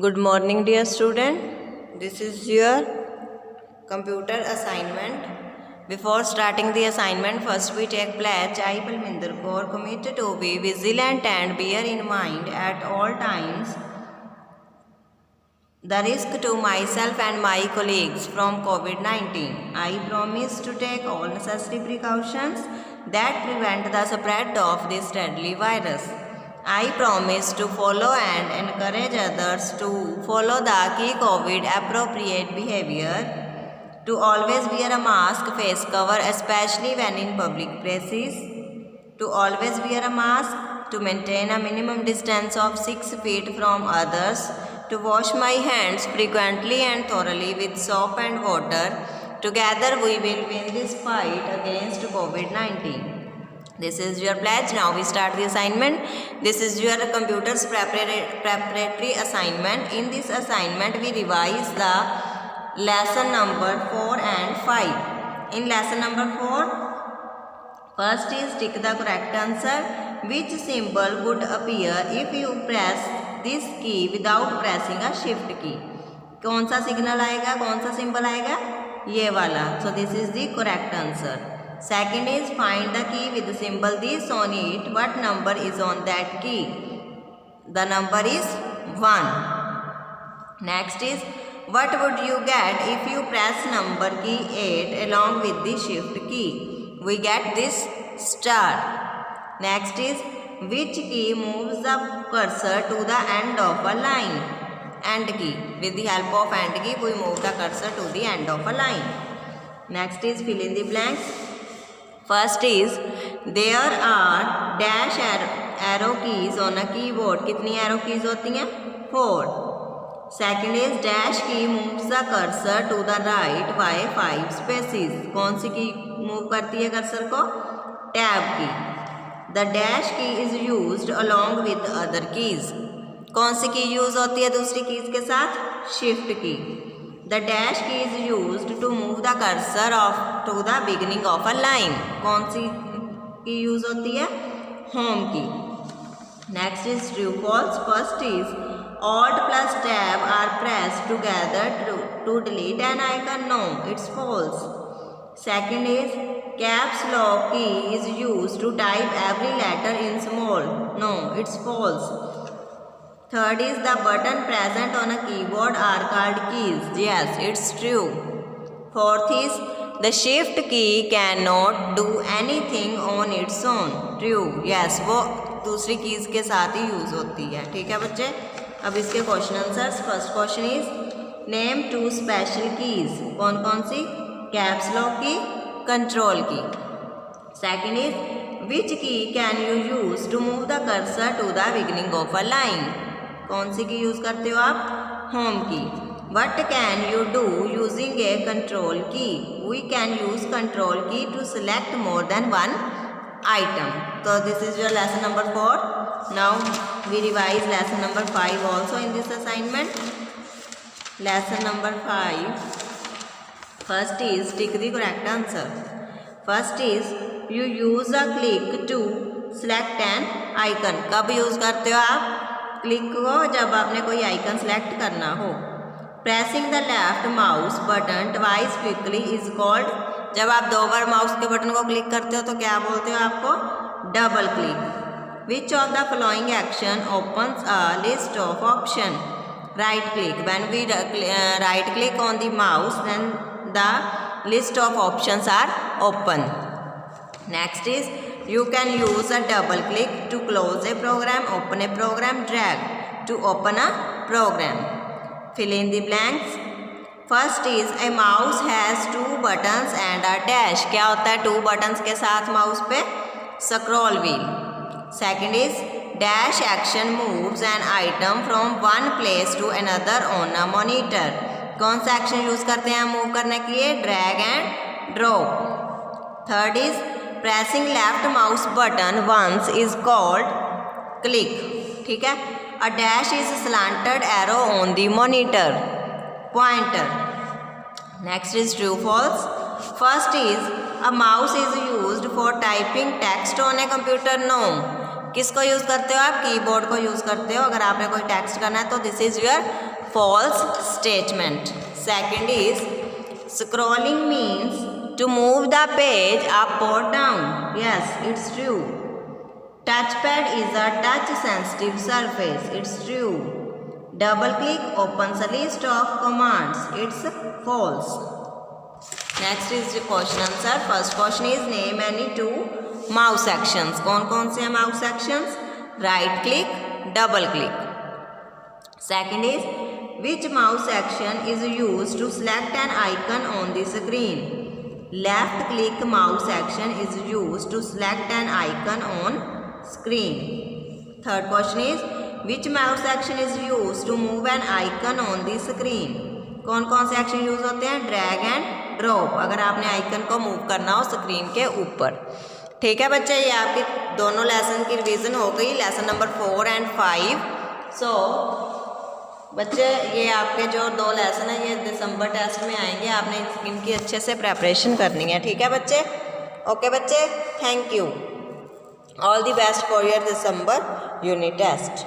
Good morning, dear student. This is your computer assignment. Before starting the assignment, first we take pledge. I, Palminder Kaur, commit to be vigilant and bear in mind at all times the risk to myself and my colleagues from COVID-19. I promise to take all necessary precautions that prevent the spread of this deadly virus. I promise to follow and encourage others to follow the key COVID appropriate behavior, to always wear a mask, face cover, especially when in public places, to always wear a mask, to maintain a minimum distance of 6 feet from others, to wash my hands frequently and thoroughly with soap and water. Together we will win this fight against COVID-19. This is your pledge. Now we start the assignment. This is your computer's preparatory assignment. In this assignment, we revise the lesson number 4 and 5. In lesson number 4, first is tick the correct answer. Which symbol would appear if you press this key without pressing a shift key? कौन सा signal आएगा, कौन सा symbol आएगा? ये वाला. So this is the correct answer. Second is find the key with the symbol this on it. What number is on that key? The number is 1. Next is what would you get if you press number key 8 along with the shift key? We get this star. Next is which key moves the cursor to the end of a line? End key. With the help of end key we move the cursor to the end of a line. Next is fill in the blanks. First is there are dash arrow keys on a keyboard. कितनी arrow keys होती हैं? 4. Second is dash key moves the cursor to the right by 5 spaces. कौन सी की move करती है cursor को? Tab की. The dash key is used along with other keys. कौन सी की use होती है दूसरी keys के साथ? Shift की. The dash key is used to move the cursor to the beginning of a line. कौन सी की use होती है? Home की. Next is true false. First is Alt plus Tab are pressed together to delete an icon. No, it's false. Second is caps lock key is used to type every letter in small. No, it's false. Third is the button present on a keyboard are called keys. Yes, it's true. Fourth is the shift key cannot do anything on its own. True. Yes, वो दूसरी keys के साथ ही use होती है. ठीक है बच्चे. अब इसके question answers. First question is name 2 special keys. कौन कौन सी? Caps lock key, control key. Second is which key can you use to move the cursor to the beginning of a line. कौन सी की यूज करते हो आप? Home key. What can you do using a control key? We can use control key to select more than one item. तो this is your lesson number 4. Now we revise lesson number 5 also in this assignment. Lesson number 5. First is tick the correct answer. First is you use a click to select an icon. कब use करते हो आप click को? जब आपने कोई icon select करना हो. Pressing the left mouse button twice quickly is called. जब आप 2 बार माउस के बटन को क्लिक करते हो तो क्या बोलते हो आपको? Double click. Which of the following action opens a list of option? Right click. When we right click on the mouse then the list of options are open. Next is you can use a double click to close a program, open a program, drag to open a program. Fill in the blanks. First is a mouse has 2 buttons and a dash. क्या होता है 2 buttons के साथ mouse पे? Scroll wheel. Second is dash action moves an item from one place to another on a monitor. कौन सा action use करते हैं मूव करने के लिए? Drag and drop. Third is pressing left mouse button once is called click. ठीक है. A dash is slanted arrow on the monitor. Pointer. Next is true false. First is a mouse is used for typing text on a computer. No, किसको use करते हो आप? Keyboard को use करते हो अगर आपने कोई टेक्स्ट करना है तो this is your false statement. Second is scrolling means to move the page up or down. Yes, it's true. Touchpad is a touch sensitive surface. It's true. Double click opens a list of commands. It's false. Next is the question answer. First question is name any two mouse actions. कौन कौन से हैं mouse actions? Right click, double click. Second is which mouse action is used to select an icon on the screen? Left click mouse action is used to select an icon on screen. Third question is which mouse action is used to move an icon on the screen? कौन कौन से action use होते हैं? Drag and drop, अगर आपने icon को move करना हो स्क्रीन के ऊपर। ठीक है बच्चे, ये आपके दोनों लेसन की रिवीजन हो गई, लेसन नंबर 4 एंड 5। सो बच्चे ये आपके जो 2 लेसन है ये दिसंबर टेस्ट में आएंगे, आपने इनकी अच्छे से प्रेपरेशन करनी है। ठीक है बच्चे, ओके बच्चे, thank you, all the best for your December unit test.